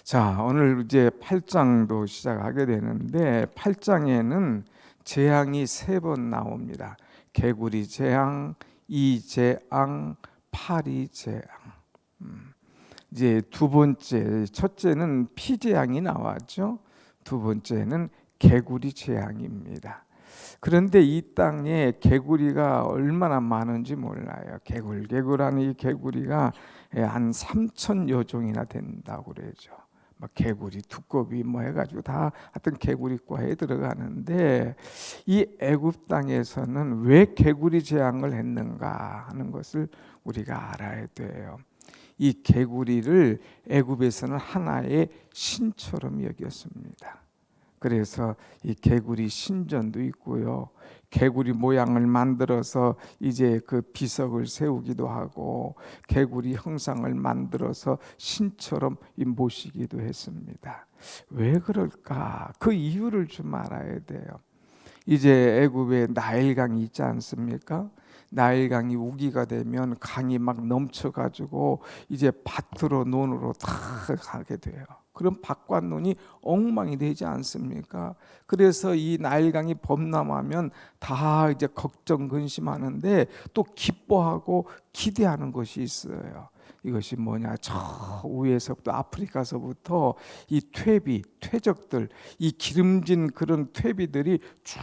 자, 오늘 이제 8장도 시작하게 되는데 8장에는 재앙이 세 번 나옵니다. 개구리 재앙, 이재앙, 파리 재앙. 이제 두 번째, 첫째는 피재앙이 나왔죠. 두 번째는 개구리 재앙입니다. 그런데 이 땅에 개구리가 얼마나 많은지 몰라요. 개굴개굴하는 이 개구리가 한 3천여 종이나 된다고 그러죠. 막 개구리, 두꺼비 뭐 해가지고 다 하여튼 개구리과에 들어가는데, 이 애굽 땅에서는 왜 개구리 재앙을 했는가 하는 것을 우리가 알아야 돼요. 이 개구리를 애굽에서는 하나의 신처럼 여겼습니다. 그래서 이 개구리 신전도 있고요. 개구리 모양을 만들어서 이제 그 비석을 세우기도 하고, 개구리 형상을 만들어서 신처럼 모시기도 했습니다. 왜 그럴까? 그 이유를 좀 알아야 돼요. 이제 애굽에 나일강이 있지 않습니까? 나일강이 우기가 되면 강이 막 넘쳐가지고 이제 밭으로 논으로 다 가게 돼요. 그럼 밭과 논이 엉망이 되지 않습니까? 그래서 이 나일강이 범람하면 다 이제 걱정 근심하는데 또 기뻐하고 기대하는 것이 있어요. 이것이 뭐냐? 저 위에서부터 아프리카서부터 이 퇴적들, 이 기름진 그런 퇴비들이 쭉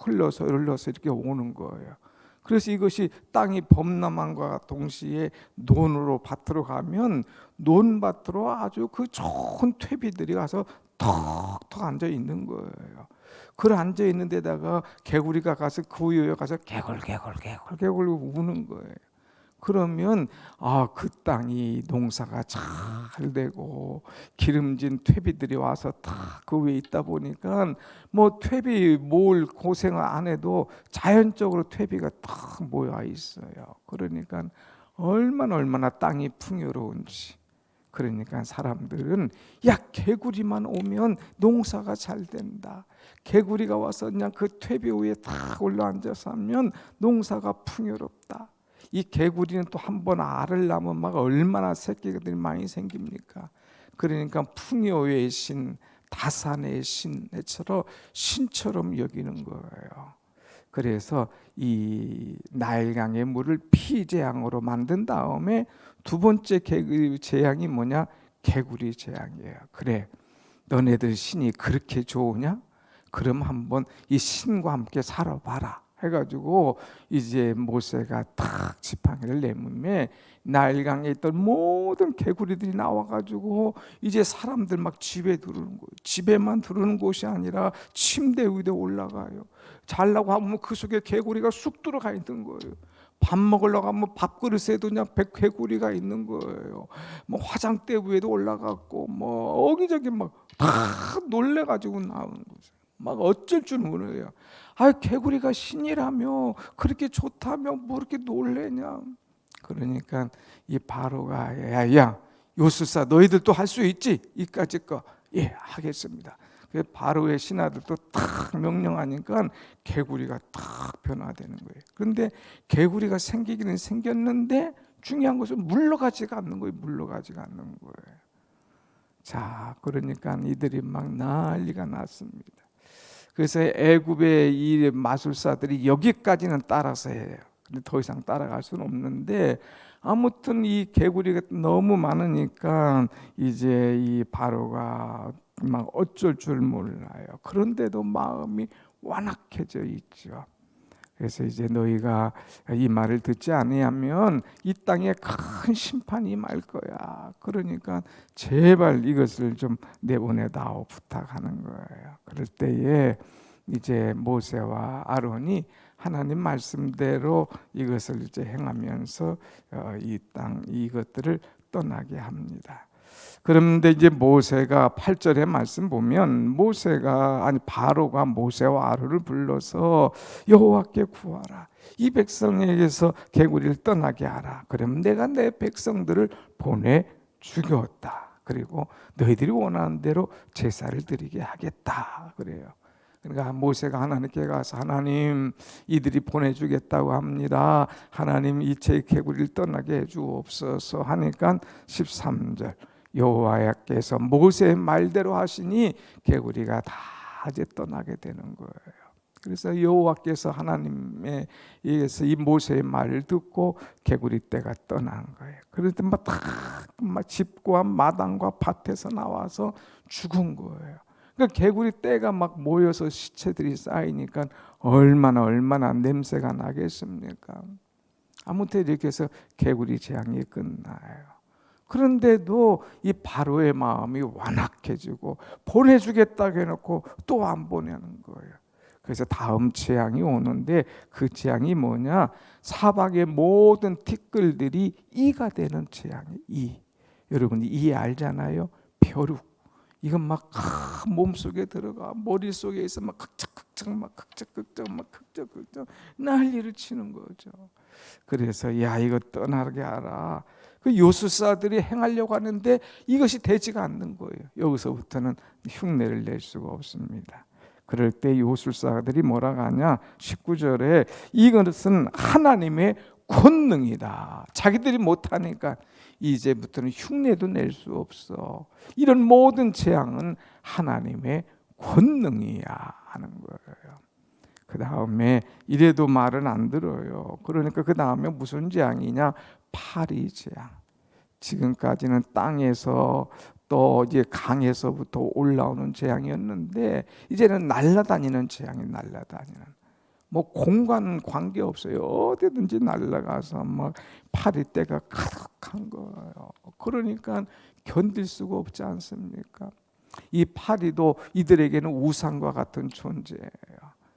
흘러서 이렇게 오는 거예요. 그래서 이것이 땅이 범람함과 동시에 논으로 밭으로 가면 논밭으로 아주 그 좋은 퇴비들이 가서 턱턱 앉아 있는 거예요. 그 앉아 있는 데다가 개구리가 가서 그 위에 가서 개굴개굴 우는 거예요. 그러면 그 땅이 농사가 잘 되고 기름진 퇴비들이 와서 다 그 위에 있다 보니까 뭐 퇴비 모을 고생을 안 해도 자연적으로 퇴비가 딱 모여 있어요. 그러니까 얼마나 땅이 풍요로운지. 그러니까 사람들은 개구리만 오면 농사가 잘 된다. 개구리가 와서 그냥 그 퇴비 위에 딱 올라앉아서 하면 농사가 풍요롭다. 이 개구리는 또 한 번 알을 낳으면 막 얼마나 새끼들이 많이 생깁니까? 그러니까 풍요의 신, 다산의 신처럼 신처럼 여기는 거예요. 그래서 이 나일강의 물을 피재앙으로 만든 다음에 두 번째 재앙이 뭐냐? 개구리 재앙이에요. 그래, 너네들 신이 그렇게 좋으냐? 그럼 한번 이 신과 함께 살아봐라 해가지고 이제 모세가 딱 지팡이를 내밀매 나일강에 있던 모든 개구리들이 나와가지고 이제 사람들 막 집에 들어오는 거예요. 집에만 들어오는 곳이 아니라 침대 위에 올라가요. 자려고 하면 그 속에 개구리가 쑥 들어가 있는 거예요. 밥 먹으려고 하면 밥그릇에도 그냥 개구리가 있는 거예요. 뭐 화장대 위에도 올라갔고 뭐 어기저기 막 다 놀래가지고 나오는 거죠. 막 어쩔 줄 모르요. 개구리가 신이라며 그렇게 좋다며 뭐 이렇게 놀래냐. 그러니까 이 바로가 야 요술사 너희들도 할 수 있지? 이까짓 거 하겠습니다. 바로의 신하들도 딱 명령하니까 개구리가 딱 변화되는 거예요. 그런데 개구리가 생기기는 생겼는데 중요한 것은 물러가지가 않는 거예요. 물러가지가 않는 거예요. 자, 그러니까 이들이 막 난리가 났습니다. 그래서 애굽의 이 마술사들이 여기까지는 따라서 해요. 근데 더 이상 따라갈 수는 없는데 아무튼 이 개구리가 너무 많으니까 이제 이 바로가 막 어쩔 줄 몰라요. 그런데도 마음이 완악해져 있죠. 그래서 이제 너희가 이 말을 듣지 아니하면 이 땅에 큰 심판이 임할 거야. 그러니까 제발 이것을 좀 내보내다오 부탁하는 거예요. 그럴 때에 이제 모세와 아론이 하나님 말씀대로 이것을 이제 행하면서 이 땅 이것들을 떠나게 합니다. 그런데 이제 모세가 8절의 말씀 보면 바로가 모세와 아론을 불러서 여호와께 구하라. 이 백성에게서 개구리를 떠나게 하라. 그러면 내가 내 백성들을 보내 죽였다. 그리고 너희들이 원하는 대로 제사를 드리게 하겠다. 그래요. 그러니까 모세가 하나님께 가서 하나님 이들이 보내주겠다고 합니다. 하나님 이제 개구리를 떠나게 해주옵소서 하니까 13절 여호와께서 모세의 말대로 하시니 개구리가 다 이제 떠나게 되는 거예요. 그래서 여호와께서 하나님에 의해서 이 모세의 말을 듣고 개구리 떼가 떠난 거예요. 그런데 막 집과 마당과 밭에서 나와서 죽은 거예요. 그러니까 개구리 떼가 막 모여서 시체들이 쌓이니까 얼마나 냄새가 나겠습니까? 아무튼 이렇게 해서 개구리 재앙이 끝나요. 그런데도 이 바로의 마음이 완악해지고 보내주겠다고 해놓고 또 안 보내는 거예요. 그래서 다음 재앙이 오는데 그 재앙이 뭐냐? 사방의 모든 티끌들이 이가 되는 재앙이 이. 여러분 이 알잖아요? 벼룩. 이건 막 몸속에 들어가 머릿속에 있어 막 극적 난리를 치는 거죠. 그래서 야 이거 떠나게 하라. 그 요술사들이 행하려고 하는데 이것이 되지가 않는 거예요. 여기서부터는 흉내를 낼 수가 없습니다. 그럴 때 요술사들이 뭐라고 하냐? 19절에 이것은 하나님의 권능이다. 자기들이 못하니까 이제부터는 흉내도 낼 수 없어. 이런 모든 재앙은 하나님의 권능이야 하는 거예요. 그 다음에 이래도 말은 안 들어요. 그러니까 그 다음에 무슨 재앙이냐? 파리 재앙. 지금까지는 땅에서 또 이제 강에서부터 올라오는 재앙이었는데 이제는 날아다니는 재앙이 날아다니는. 뭐 공간 관계 없어요. 어디든지 날아가서 막 파리떼가 가득한 거예요. 그러니까 견딜 수가 없지 않습니까? 이 파리도 이들에게는 우상과 같은 존재예요.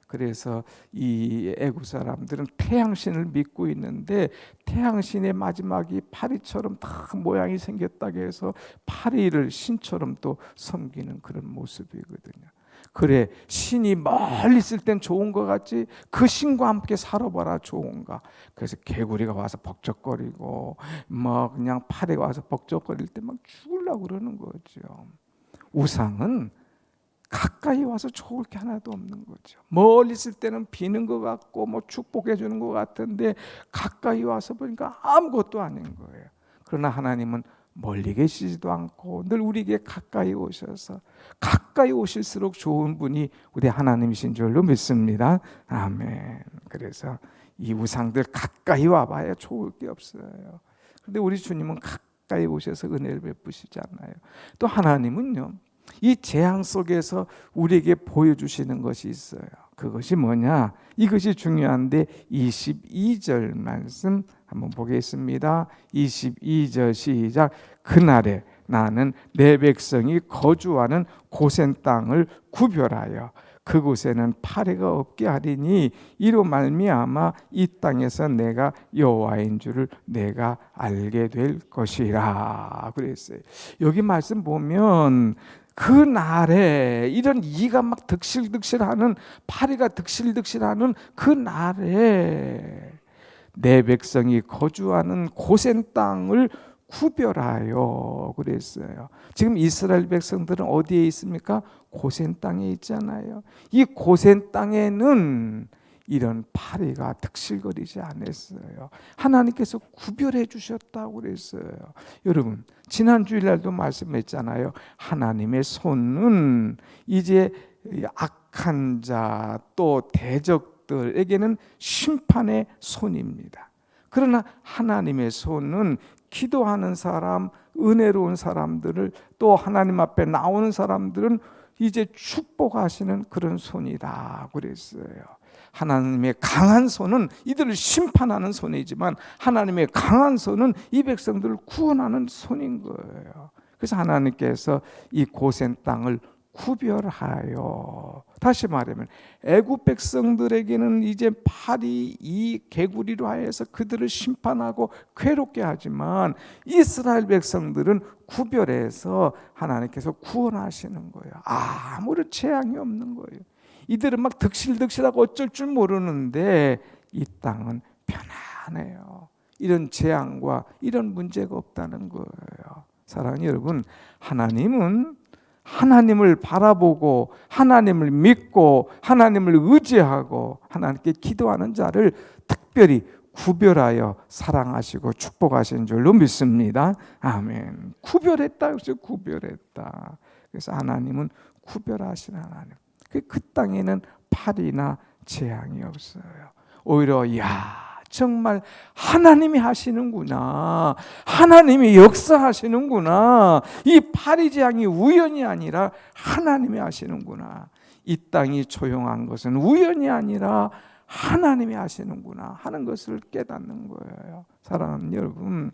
그래서 이 애국 사람들은 태양신을 믿고 있는데 태양신의 마지막이 파리처럼 다 모양이 생겼다고 해서 파리를 신처럼 또 섬기는 그런 모습이거든요. 그래 신이 멀리 있을 땐 좋은 것 같지 그 신과 함께 살아봐라 좋은가. 그래서 개구리가 와서 벅적거리고 막 그냥 파리가 와서 벅적거릴 때 막 죽으려고 그러는 거죠. 우상은 가까이 와서 좋을 게 하나도 없는 거죠. 멀리 있을 때는 비는 것 같고 뭐 축복해 주는 것 같은데 가까이 와서 보니까 아무것도 아닌 거예요. 그러나 하나님은 멀리 계시지도 않고 늘 우리에게 가까이 오셔서 가까이 오실수록 좋은 분이 우리 하나님이신 줄로 믿습니다. 아멘. 그래서 이 우상들 가까이 와봐야 좋을 게 없어요. 그런데 우리 주님은 가까이 오셔서 은혜를 베푸시잖아요. 또 하나님은요. 이 재앙 속에서 우리에게 보여주시는 것이 있어요. 그것이 뭐냐? 이것이 중요한데 22절 말씀 한번 보겠습니다. 22절 시작. 그날에 나는 내 백성이 거주하는 고센 땅을 구별하여 그곳에는 파리가 없게 하리니 이로 말미암아 이 땅에서 내가 여호와인 줄을 내가 알게 될 것이라 그랬어요. 여기 말씀 보면 그 날에 이런 이가 막 득실득실하는 파리가 득실득실하는 그 날에 내 백성이 거주하는 고센 땅을 구별하여 그랬어요. 지금 이스라엘 백성들은 어디에 있습니까? 고센 땅에 있잖아요. 이 고센 땅에는 이런 파리가 득실거리지 않았어요. 하나님께서 구별해 주셨다고 그랬어요. 여러분 지난 주일날도 말씀했잖아요. 하나님의 손은 이제 악한 자 또 대적들에게는 심판의 손입니다. 그러나 하나님의 손은 기도하는 사람, 은혜로운 사람들을 또 하나님 앞에 나오는 사람들은 이제 축복하시는 그런 손이다 그랬어요. 하나님의 강한 손은 이들을 심판하는 손이지만 하나님의 강한 손은 이 백성들을 구원하는 손인 거예요. 그래서 하나님께서 이 고센 땅을 구별하여 다시 말하면 애굽 백성들에게는 이제 파리 이 개구리로 하여서 그들을 심판하고 괴롭게 하지만 이스라엘 백성들은 구별해서 하나님께서 구원하시는 거예요. 아무런 재앙이 없는 거예요. 이들은 막 득실득실하고 어쩔 줄 모르는데 이 땅은 편안해요. 이런 재앙과 이런 문제가 없다는 거예요. 사랑하는 여러분, 하나님은 하나님을 바라보고 하나님을 믿고 하나님을 의지하고 하나님께 기도하는 자를 특별히 구별하여 사랑하시고 축복하신 줄로 믿습니다. 아멘. 구별했다. 그래서 구별했다. 그래서 하나님은 구별하신 하나님. 그 땅에는 팔이나 재앙이 없어요. 오히려 정말 하나님이 하시는구나. 하나님이 역사하시는구나. 이 팔이 재앙이 우연이 아니라 하나님이 하시는구나. 이 땅이 조용한 것은 우연이 아니라 하나님이 하시는구나 하는 것을 깨닫는 거예요. 사랑하는 여러분,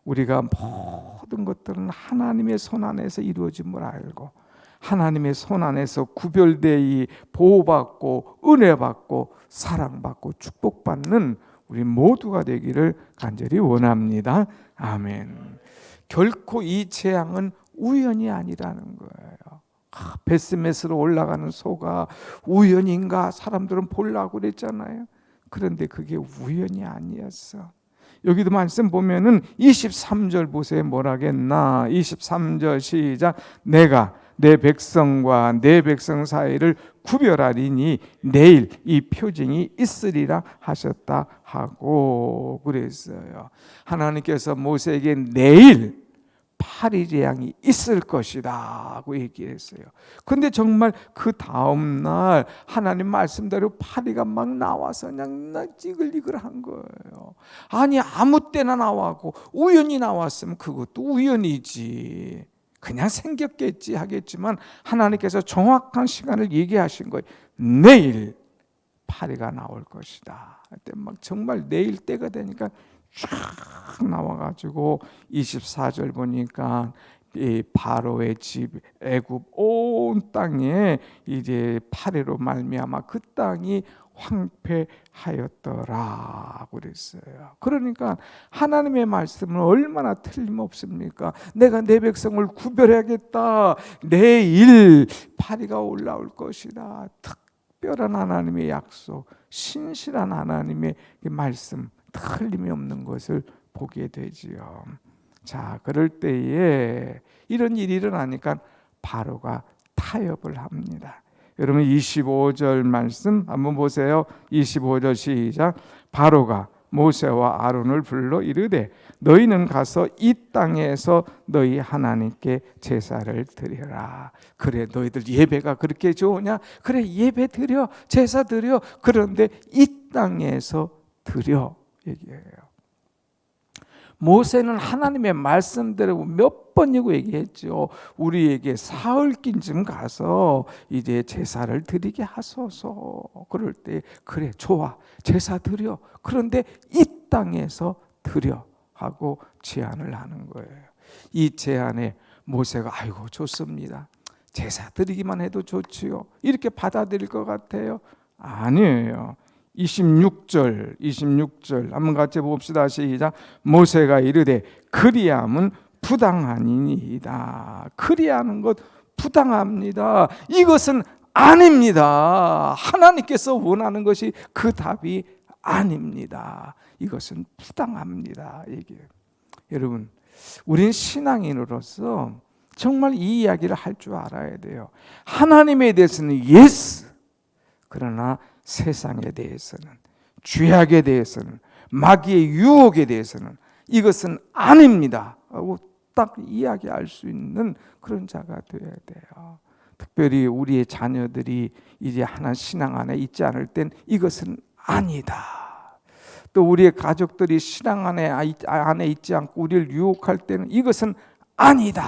우리가 모든 것들은 하나님의 손 안에서 이루어짐을 알고 하나님의 손 안에서 구별되이 보호받고 은혜받고 사랑받고 축복받는 우리 모두가 되기를 간절히 원합니다. 아멘. 결코 이 재앙은 우연이 아니라는 거예요. 베스메스로 올라가는 소가 우연인가? 사람들은 보려고 그랬잖아요. 그런데 그게 우연이 아니었어. 여기도 말씀 보면은 23절 보세요. 뭐라겠나? 23절 시작. 내가 내 백성과 내 백성 사이를 구별하리니 내일 이 표징이 있으리라 하셨다 하고 그랬어요. 하나님께서 모세에게 내일 파리 재앙이 있을 것이다 하고 얘기했어요. 근데 정말 그 다음날 하나님 말씀대로 파리가 막 나와서 그냥 찌글찌글한 거예요. 아니 아무 때나 나와고 우연히 나왔으면 그것도 우연이지, 그냥 생겼겠지 하겠지만 하나님께서 정확한 시간을 얘기하신 거예요. 내일 파리가 나올 것이다. 그때 막 정말 내일 때가 되니까 쫙 나와가지고 24절 보니까 이 바로의 집 애굽 온 땅에 이제 파리로 말미암아 그 땅이 황폐하였더라 그랬어요. 그러니까 하나님의 말씀은 얼마나 틀림없습니까? 내가 내 백성을 구별해야겠다. 내일 파리가 올라올 것이다. 특별한 하나님의 약속, 신실한 하나님의 말씀, 틀림이 없는 것을 보게 되지요. 자, 그럴 때에 이런 일이 일어나니까 바로가 타협을 합니다. 여러분 25절 말씀 한번 보세요. 25절 시작. 바로가 모세와 아론을 불러 이르되 너희는 가서 이 땅에서 너희 하나님께 제사를 드려라. 그래, 너희들 예배가 그렇게 좋으냐? 그래, 예배 드려, 제사 드려. 그런데 이 땅에서 드려 얘기해요. 모세는 하나님의 말씀대로 몇 번이고 얘기했죠. 우리에게 사흘쯤 가서 이제 제사를 드리게 하소서. 그럴 때 그래 좋아, 제사 드려. 그런데 이 땅에서 드려 하고 제안을 하는 거예요. 이 제안에 모세가 아이고 좋습니다. 제사 드리기만 해도 좋지요. 이렇게 받아들일 것 같아요? 아니에요. 26절 한번 같이 봅시다. 시작. 모세가 이르되 그리함은 부당하니이다. 그리하는 것 부당합니다. 이것은 아닙니다. 하나님께서 원하는 것이 그 답이 아닙니다. 이것은 부당합니다. 얘기해요. 여러분, 우린 신앙인으로서 정말 이 이야기를 할 줄 알아야 돼요. 하나님에 대해서는 yes, 그러나 세상에 대해서는, 죄악에 대해서는, 마귀의 유혹에 대해서는 이것은 아닙니다 하고 딱 이야기할 수 있는 그런 자가 되어야 돼요. 특별히 우리의 자녀들이 이제 하나 신앙 안에 있지 않을 땐 이것은 아니다. 또 우리의 가족들이 신앙 안에 있지 않고 우리를 유혹할 때는 이것은 아니다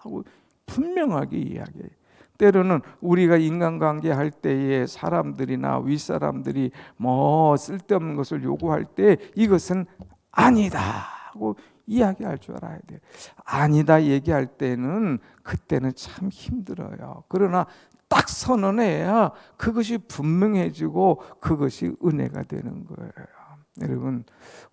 하고 분명하게 이야기해요. 때로는 우리가 인간관계 할 때에 사람들이나 윗사람들이 뭐 쓸데없는 것을 요구할 때 이것은 아니다 하고 이야기할 줄 알아야 돼요. 아니다 얘기할 때는 그때는 참 힘들어요. 그러나 딱 선언해야 그것이 분명해지고 그것이 은혜가 되는 거예요. 여러분,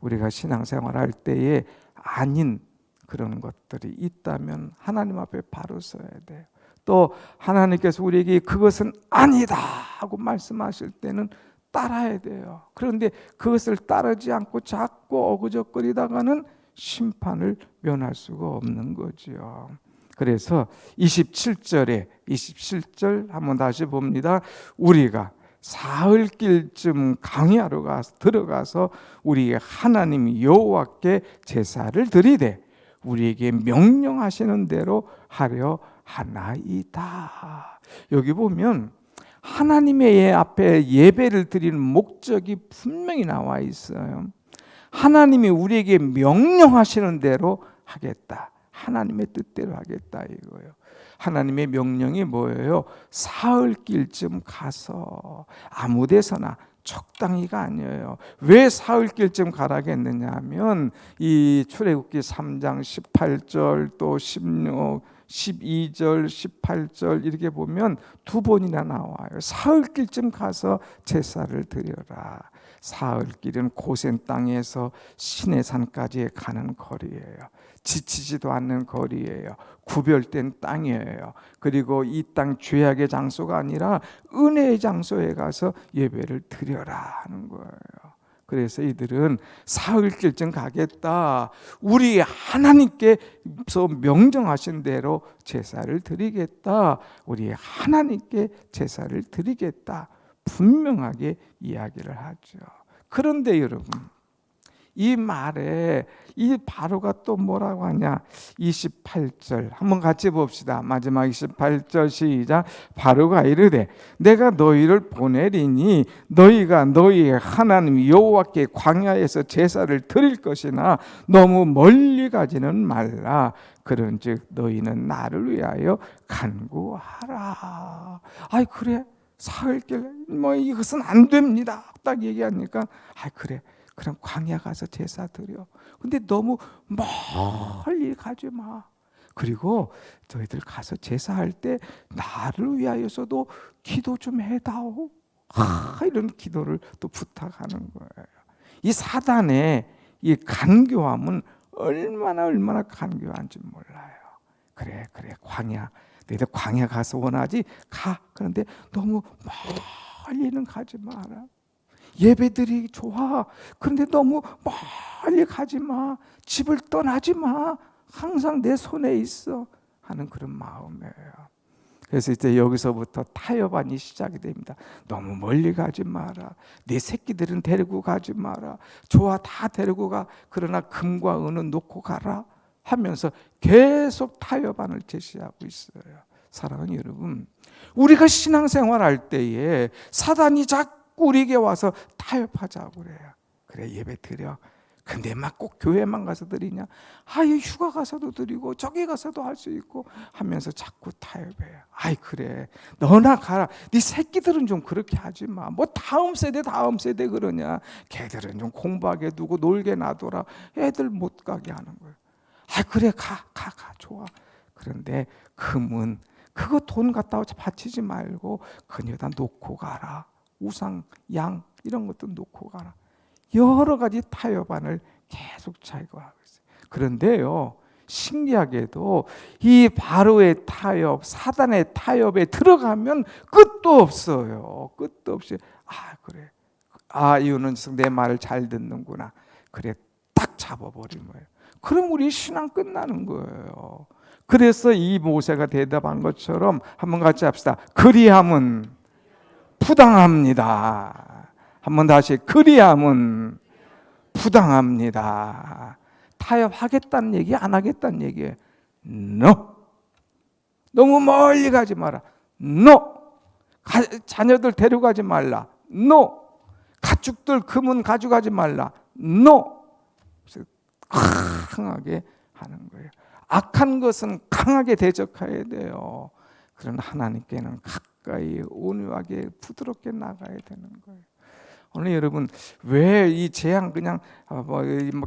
우리가 신앙생활 할 때에 아닌 그런 것들이 있다면 하나님 앞에 바로 서야 돼요. 또 하나님께서 우리에게 그것은 아니다 하고 말씀하실 때는 따라야 돼요. 그런데 그것을 따르지 않고 자꾸 어그적거리다가는 심판을 면할 수가 없는 거죠. 그래서 27절 한번 다시 봅니다. 우리가 사흘길쯤 광야로 들어가서 우리 하나님 여호와께 제사를 드리되 우리에게 명령하시는 대로 하려 하나이다. 여기 보면 하나님의 앞에 예배를 드리는 목적이 분명히 나와 있어요. 하나님이 우리에게 명령하시는 대로 하겠다. 하나님의 뜻대로 하겠다 이거예요. 하나님의 명령이 뭐예요? 사흘길쯤 가서 아무 데서나 적당히가 아니에요. 왜 사흘길쯤 가라고 했느냐 하면 이 출애굽기 3장 18절 또 16, 12절 18절 이렇게 보면 두 번이나 나와요. 사흘길쯤 가서 제사를 드려라. 사흘길은 고센 땅에서 시내산까지 가는 거리예요. 지치지도 않는 거리예요. 구별된 땅이에요. 그리고 이 땅 죄악의 장소가 아니라 은혜의 장소에 가서 예배를 드려라 하는 거예요. 그래서 이들은 사흘길쯤 가겠다. 우리 하나님께서 명령하신 대로 제사를 드리겠다. 우리 하나님께 제사를 드리겠다. 분명하게 이야기를 하죠. 그런데 여러분, 이 말에 이 바로가 또 뭐라고 하냐? 28절 한번 같이 봅시다. 마지막 28절 시작. 바로가 이르되 내가 너희를 보내리니 너희가 너희의 하나님 여호와께 광야에서 제사를 드릴 것이나 너무 멀리 가지는 말라. 그런즉 너희는 나를 위하여 간구하라. 아이 그래 사흘길 뭐 이것은 안 됩니다. 딱 얘기하니까 아이 그래. 그럼 광야 가서 제사 드려. 근데 너무 멀리 가지 마. 그리고 저희들 가서 제사할 때 나를 위하여서도 기도 좀 해다오. 이런 기도를 또 부탁하는 거예요. 이 사단의 이 간교함은 얼마나 간교한지 몰라요. 그래 광야. 너희들 광야 가서 원하지 가. 그런데 너무 멀리는 가지 마라. 예배드리기 좋아. 그런데 너무 멀리 가지 마. 집을 떠나지 마. 항상 내 손에 있어 하는 그런 마음이에요. 그래서 이제 여기서부터 타협안이 시작이 됩니다. 너무 멀리 가지 마라. 내 새끼들은 데리고 가지 마라. 좋아 다 데리고 가. 그러나 금과 은은 놓고 가라 하면서 계속 타협안을 제시하고 있어요. 사랑하는 여러분, 우리가 신앙생활할 때에 사단이 자꾸 우리에게 와서 타협하자고 그래요. 그래 예배 드려. 근데 막 꼭 교회만 가서 드리냐? 아이 휴가 가서도 드리고 저기 가서도 할 수 있고 하면서 자꾸 타협해요. 아이 그래 너나 가라. 네 새끼들은 좀 그렇게 하지 마. 뭐 다음 세대 그러냐? 걔들은 좀 공부하게 두고 놀게 놔둬라. 애들 못 가게 하는 거예요. 아이 그래 가 좋아. 그런데 금은 그거 돈 갖다 바치지 말고 그녀다 놓고 가라. 우상, 양 이런 것도 놓고 가라. 여러 가지 타협안을 계속 제거하고 있어요. 그런데요, 신기하게도 이 바로의 타협, 사단의 타협에 들어가면 끝도 없어요. 끝도 없이 그래. 이유는 내 말을 잘 듣는구나. 그래, 딱 잡아버린 거예요. 그럼 우리 신앙 끝나는 거예요. 그래서 이 모세가 대답한 것처럼 한번 같이 합시다. 그리함은 부당합니다. 한번 다시 그리함은 부당합니다. 타협하겠다는 얘기 안 하겠다는 얘기예요. No. 너무 멀리 가지 마라. No. 자녀들 데려가지 말라. No. 가축들 금은 가져가지 말라. No. 강하게 하는 거예요. 악한 것은 강하게 대적해야 돼요. 그러나 하나님께는 가까이 온유하게 부드럽게 나가야 되는 거예요. 오늘 여러분 왜 이 재앙 그냥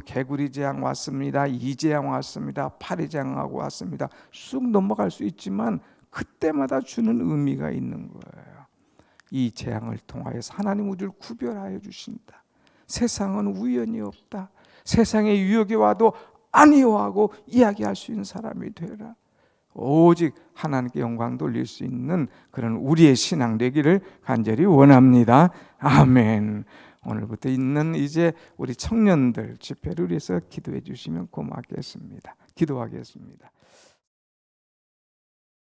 개구리 재앙 왔습니다, 이 재앙 왔습니다, 파리 재앙하고 왔습니다 쑥 넘어갈 수 있지만 그때마다 주는 의미가 있는 거예요. 이 재앙을 통하여서 하나님 우리를 구별하여 주신다. 세상은 우연이 없다. 세상의 유혹이 와도 아니요하고 이야기할 수 있는 사람이 되라. 오직 하나님께 영광 돌릴 수 있는 그런 우리의 신앙 되기를 간절히 원합니다. 아멘. 오늘부터 있는 이제 우리 청년들 집회를 위해서 기도해 주시면 고맙겠습니다. 기도하겠습니다.